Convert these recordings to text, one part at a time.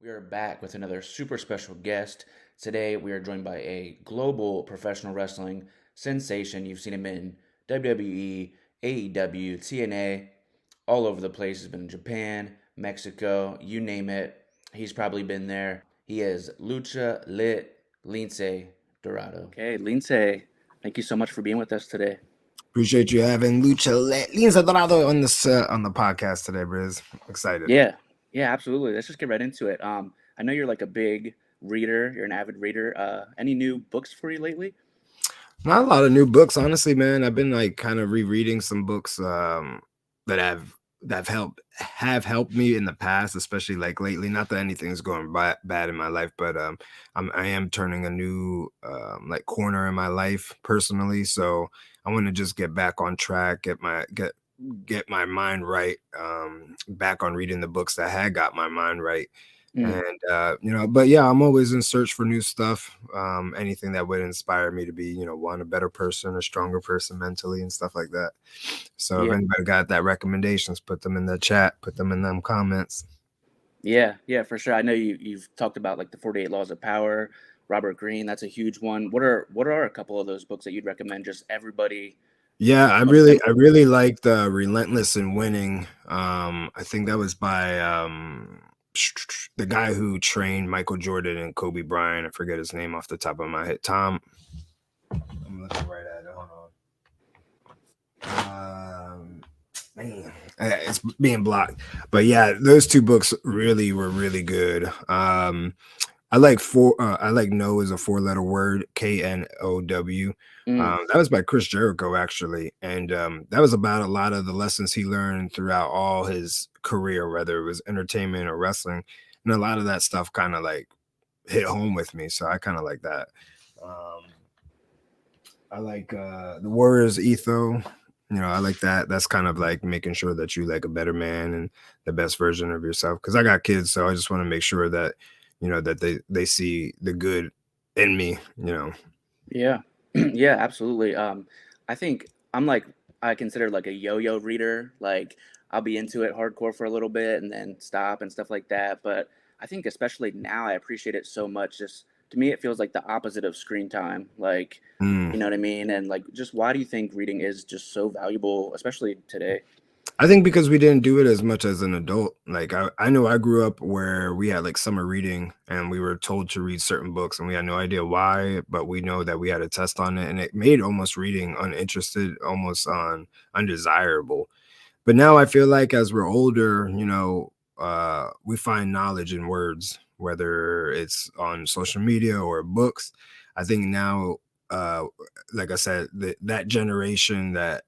We are back with another super special guest. Today, we are joined by a global professional wrestling sensation. You've seen him in WWE, AEW, TNA, all over the place. He's been in Japan, Mexico, you name it. He's probably been there. He is Lucha Lit Lince Dorado. Okay, Lince, thank you so much for being with us today. Appreciate you having Lince Dorado on this on the podcast today, Briz. Excited. Yeah, yeah, absolutely. Let's just get right into it. I know you're like a big reader. You're an avid reader. Any new books for you lately? Not a lot of new books, honestly, man. I've been like kind of rereading some books that have helped me in the past, especially like lately. Not that anything's going bad in my life, but I am turning a new like corner in my life personally. So I want to just get back on track, get my mind right, back on reading the books that had got my mind right. Mm, And but yeah, I'm always in search for new stuff, anything that would inspire me to be, a better person, a stronger person mentally and stuff like that. So if yeah, anybody got that recommendations, put them in the chat, put them in them comments. yeah, yeah, for sure. I know you've talked about like the 48 Laws of Power, Robert Greene. That's a huge one. What are a couple of those books that you'd recommend just everybody? Yeah, The most I simple one. really liked Relentless in Winning. I think that was by the guy who trained Michael Jordan and Kobe Bryant. I forget his name off the top of my head. Tom. I'm looking right at it. Hold on. Man, it's being blocked. But yeah, those two books really were really good. I like no is a four-letter word, Know. Mm, That was by Chris Jericho actually, and that was about a lot of the lessons he learned throughout all his career, whether it was entertainment or wrestling, and a lot of that stuff kind of like hit home with me. So I kind of like that. Um, I like the Warriors Etho. I like that. That's kind of like making sure that you like a better man and the best version of yourself. Because I got kids, so I just want to make sure that that they see the good in me. yeah, yeah, absolutely. I think I'm like I consider like a yo-yo reader. Like I'll be into it hardcore for a little bit and then stop and stuff like that. But I think especially now I appreciate it so much. Just to me, it feels like the opposite of screen time. Like, Mm. you know what I mean? And like, just why do you think reading is just so valuable, especially today? I think because we didn't do it as much as an adult. Like I know I grew up where we had like summer reading and we were told to read certain books and we had no idea why, but we know that we had a test on it and it made almost reading uninterested, almost undesirable. But now I feel like as we're older, we find knowledge in words, whether it's on social media or books. I think now, uh, like I said, that generation that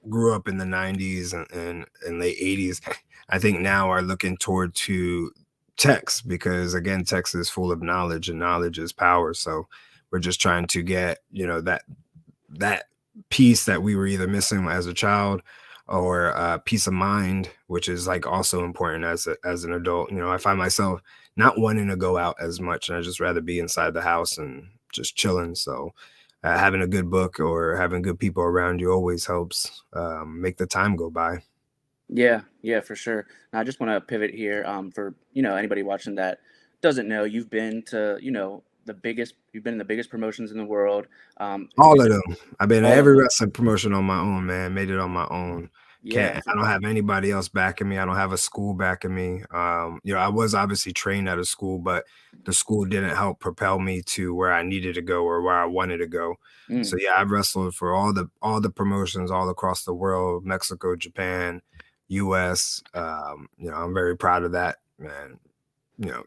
grew up in the 90s and late 80s, I think now are looking toward to text because again, text is full of knowledge and knowledge is power. So we're just trying to get, that piece that we were either missing as a child or peace of mind, which is like also important as an adult. I find myself not wanting to go out as much, and I just rather be inside the house and just chilling. So having a good book or having good people around you always helps make the time go by. Yeah, yeah, for sure. Now, I just want to pivot here. For anybody watching that doesn't know, you've been to you've been in the biggest promotions in the world. All Is of it them. I've been in all of every them? wrestling promotion on my own, man. Made it on my own. Yeah, I don't have anybody else backing me. I don't have a school backing me. I was obviously trained at a school, but the school didn't help propel me to where I needed to go or where I wanted to go. So mm, yeah, I've wrestled for all the promotions all across the world, Mexico, Japan, US. I'm very proud of that, man.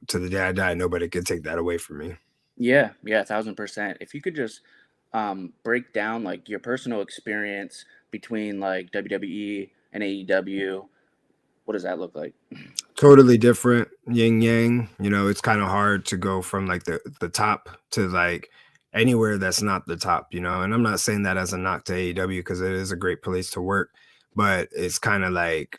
To the day I die, nobody could take that away from me. yeah, yeah, 1,000%. If you could just break down like your personal experience between like WWE and AEW, what does that look like? Totally different yin yang. It's kind of hard to go from like the top to like anywhere that's not the top, and I'm not saying that as a knock to AEW because it is a great place to work, but it's kind of like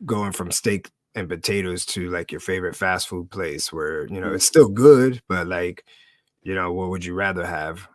going from steak and potatoes to like your favorite fast food place where Mm, it's still good, but like what would you rather have?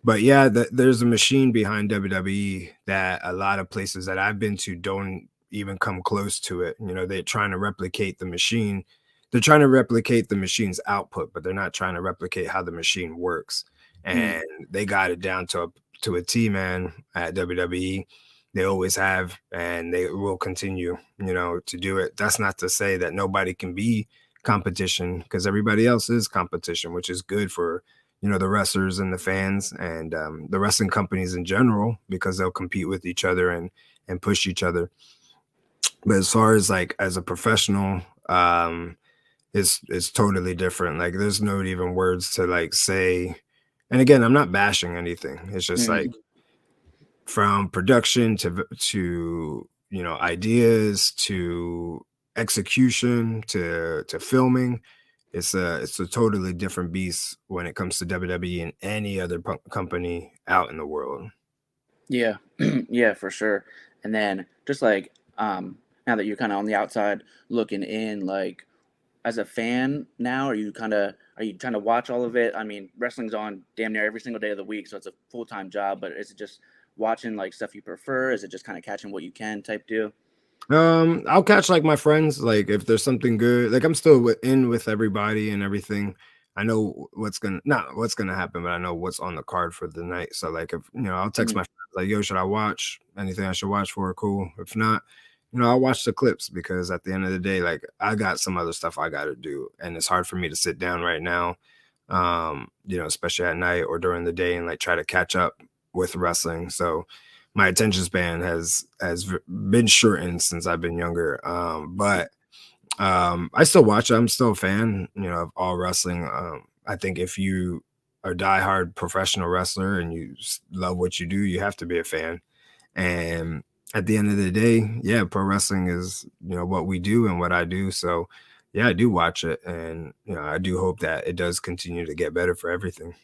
But yeah, there's a machine behind WWE that a lot of places that I've been to don't even come close to it. They're trying to replicate the machine they're trying to replicate the machine's output, but they're not trying to replicate how the machine works. Mm, And they got it down to a T, man, at WWE. They always have, and they will continue, to do it. That's not to say that nobody can be competition, because everybody else is competition, which is good for the wrestlers and the fans and the wrestling companies in general, because they'll compete with each other and push each other. But as far as like as a professional, it's totally different. Like there's no even words to like say. And again, I'm not bashing anything. It's just like mm, from production to ideas to execution to filming. It's a totally different beast when it comes to WWE and any other company out in the world. yeah, yeah, for sure. And then just like now that you're kind of on the outside looking in, like as a fan now, are you trying to watch all of it? I mean, wrestling's on damn near every single day of the week, so it's a full time job. But is it just watching like stuff you prefer? Is it just kind of catching what you can type deal? I'll catch like my friends, like if there's something good, like I'm still in with everybody and everything. I know what's gonna not what's gonna happen, but I know what's on the card for the night. So like if I'll text my Mhm. friends like, yo, should I watch anything I should watch for? Cool. If not, I'll watch the clips because at the end of the day, like I got some other stuff I gotta do. And it's hard for me to sit down right now. Especially at night or during the day and like try to catch up with wrestling. So my attention span has been shortened since I've been younger. But I still watch it. I'm still a fan, of all wrestling. I think if you are a diehard professional wrestler and you love what you do, you have to be a fan. And at the end of the day, yeah, pro wrestling is what we do and what I do. So yeah, I do watch it, and I do hope that it does continue to get better for everything.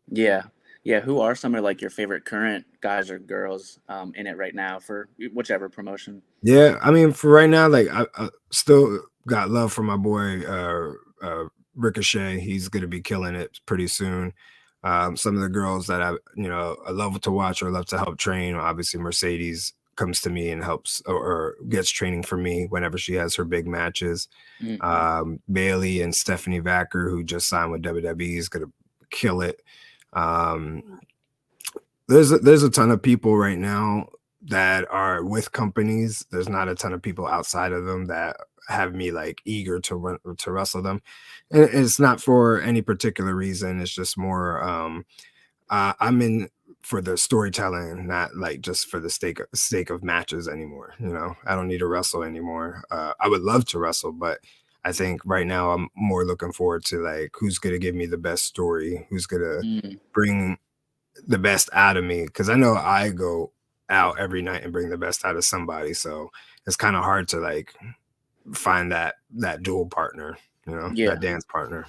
Yeah, yeah. Who are some of like your favorite current guys or girls in it right now for whichever promotion? Yeah, I mean, for right now, like I still got love for my boy Ricochet. He's gonna be killing it pretty soon. Some of the girls that I love to watch or love to help train. Obviously, Mercedes comes to me and helps or gets training for me whenever she has her big matches. Hmm. Bailey and Stephanie Vacker, who just signed with WWE, is gonna kill it. Um, there's a ton of people right now that are with companies. There's not a ton of people outside of them that have me like eager to wrestle them. And it's not for any particular reason. It's just more I'm in for the storytelling, not like just for the sake of matches anymore. I don't need to wrestle anymore. I would love to wrestle, but I think right now I'm more looking forward to like who's gonna give me the best story, who's gonna Mm, bring the best out of me, because I know I go out every night and bring the best out of somebody. So it's kind of hard to like find that dual partner, that yeah, dance partner.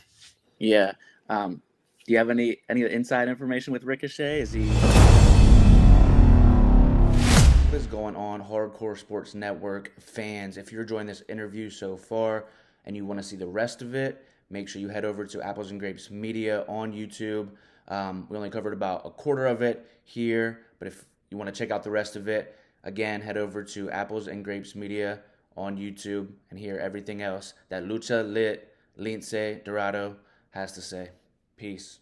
yeah. Do you have any inside information with Ricochet? Is he? What is going on, Hardcore Sports Network fans? If you're enjoying this interview so far and you want to see the rest of it, make sure you head over to Apples and Grapes Media on YouTube. We only covered about a quarter of it here, but if you want to check out the rest of it, again, head over to Apples and Grapes Media on YouTube and hear everything else that Lucha Lit, Lince, Dorado has to say. Peace.